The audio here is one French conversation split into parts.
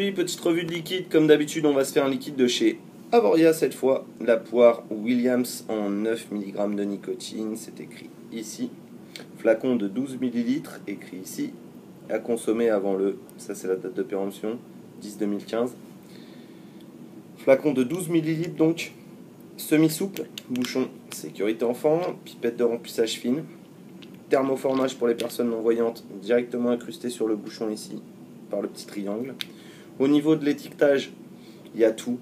Aujourd'hui, petite revue de liquide. Comme d'habitude, on va se faire un liquide de chez Avoria cette fois. La poire Williams en 9 mg de nicotine, c'est écrit ici. Flacon de 12 ml, écrit ici. À consommer avant le, ça c'est la date de péremption, 10-2015. Flacon de 12 ml donc, semi-souple, bouchon sécurité enfant, pipette de remplissage fine. Thermoformage pour les personnes non-voyantes, directement incrusté sur le bouchon ici, par le petit triangle. Au niveau de l'étiquetage, il y a tout.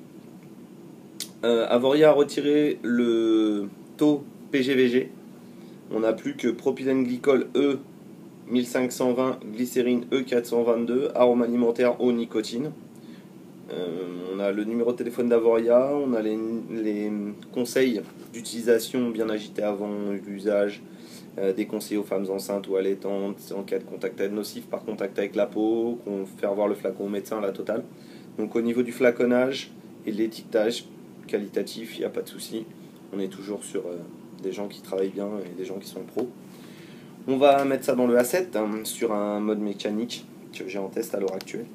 Avoria a retiré le taux PGVG. On n'a plus que propylène glycol E 1520, glycérine E422, arôme alimentaire eau nicotine. On a le numéro de téléphone d'Avoria, on a les conseils d'utilisation bien agités avant l'usage, des conseils aux femmes enceintes ou allaitantes en cas de contact nocif par contact avec la peau, faire voir le flacon au médecin, la totale. Donc au niveau du flaconnage et de l'étiquetage qualitatif, il n'y a pas de souci. On est toujours sur des gens qui travaillent bien et des gens qui sont pros. On va mettre ça dans le A7 sur un mode mécanique que j'ai en test à l'heure actuelle.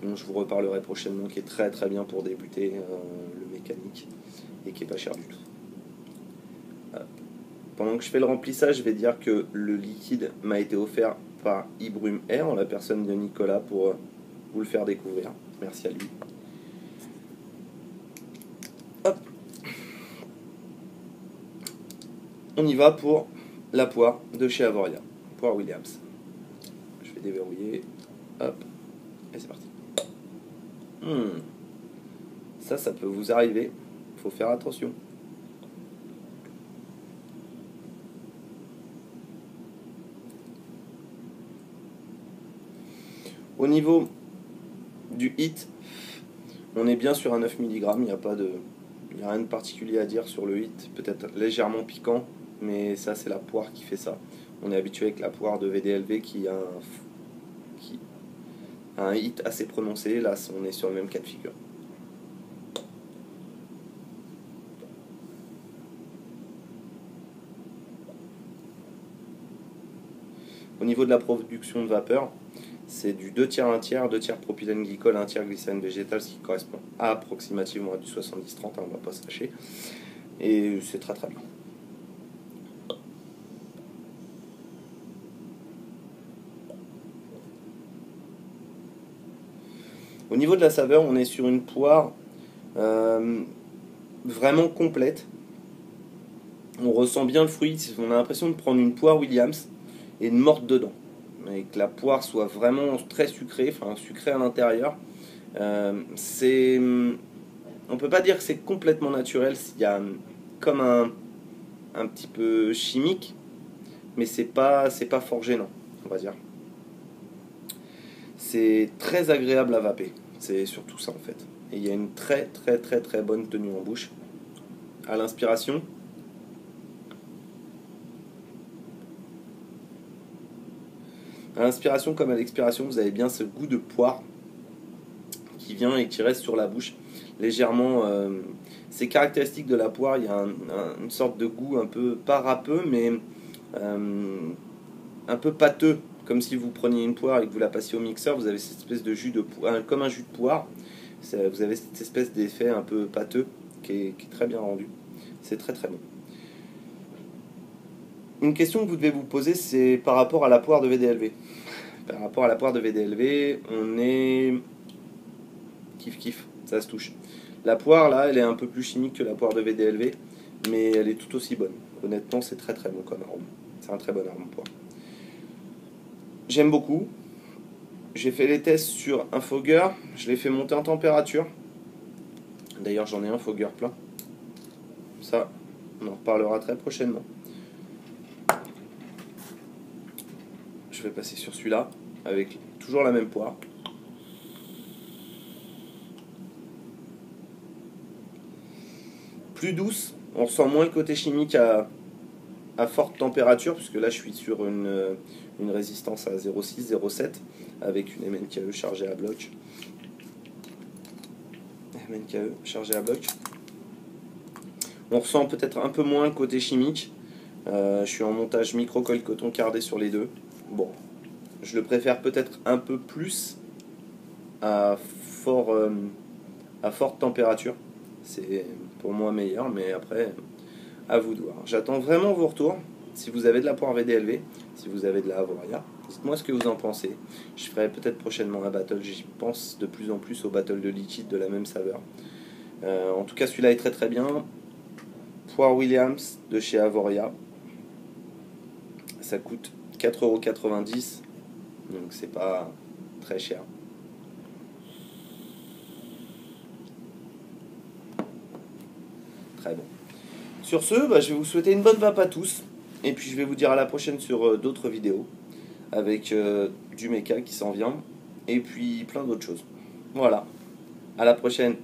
Donc je vous reparlerai prochainement, qui est très très bien pour débuter le mécanique et qui est pas cher du tout. Pendant que je fais le remplissage, je vais dire que le liquide m'a été offert par Ibrume Air, en la personne de Nicolas, pour vous le faire découvrir. Merci à lui. Hop. On y va pour la poire de chez Avoria, poire Williams. Je vais déverrouiller. Hop. Et c'est parti. Ça peut vous arriver. Il faut faire attention. Au niveau du hit, on est bien sur un 9 mg, il n'y a rien de particulier à dire sur le hit, peut-être légèrement piquant, mais ça c'est la poire qui fait ça. On est habitué avec la poire de VDLV qui a un hit assez prononcé, là on est sur le même cas de figure. Au niveau de la production de vapeur, c'est du 2 tiers, 1 tiers, 2 tiers propylène glycol, 1 tiers glycérine végétale, ce qui correspond approximativement à du 70-30, on ne va pas se cacher. Et c'est très très bien. Au niveau de la saveur, on est sur une poire vraiment complète. On ressent bien le fruit, on a l'impression de prendre une poire Williams et de mordre dedans. Et que la poire soit vraiment très sucrée, enfin sucrée à l'intérieur. On peut pas dire que c'est complètement naturel, il y a comme un petit peu chimique, mais c'est pas fort gênant, on va dire. C'est très agréable à vaper, c'est surtout ça en fait. Et il y a une très très très très bonne tenue en bouche. À l'inspiration, comme à l'expiration, vous avez bien ce goût de poire qui vient et qui reste sur la bouche légèrement. C'est caractéristique de la poire, il y a une sorte de goût un peu, pas râpeux, mais un peu pâteux, comme si vous preniez une poire et que vous la passiez au mixeur. Vous avez cette espèce de jus de poire, comme un jus de poire. Vous avez cette espèce d'effet un peu pâteux qui est très bien rendu. C'est très très bon. Une question que vous devez vous poser, c'est par rapport à la poire de VDLV. Par rapport à la poire de VDLV, on est kiff, ça se touche. La poire là, elle est un peu plus chimique que la poire de VDLV, mais elle est tout aussi bonne. Honnêtement, c'est très très bon comme arôme. C'est un très bon arôme poire. J'aime beaucoup. J'ai fait les tests sur un fogger, je l'ai fait monter en température. D'ailleurs, j'en ai un fogger plein. Ça, on en reparlera très prochainement. Je vais passer sur celui-là, avec toujours la même poire. Plus douce, on ressent moins le côté chimique à forte température, puisque là je suis sur une résistance à 0,6, 0,7, avec une MNKE chargée à bloc. MNKE chargée à bloc. On ressent peut-être un peu moins le côté chimique. Je suis en montage micro-colle coton cardé sur les deux. Bon, je le préfère peut-être un peu plus à, fort, à forte température. C'est pour moi meilleur, mais après, à vous de voir. J'attends vraiment vos retours. Si vous avez de la poire VDLV, si vous avez de la Avoria, dites-moi ce que vous en pensez. Je ferai peut-être prochainement un battle. J'y pense de plus en plus au battle de liquide de la même saveur. En tout cas, celui-là est très très bien. Poire Williams de chez Avoria. Ça coûte 4,90 €. Donc c'est pas très cher. Très bon. Sur ce, je vais vous souhaiter une bonne vape à tous. Et puis je vais vous dire à la prochaine sur d'autres vidéos. Avec du méca qui s'en vient. Et puis plein d'autres choses. Voilà. À la prochaine.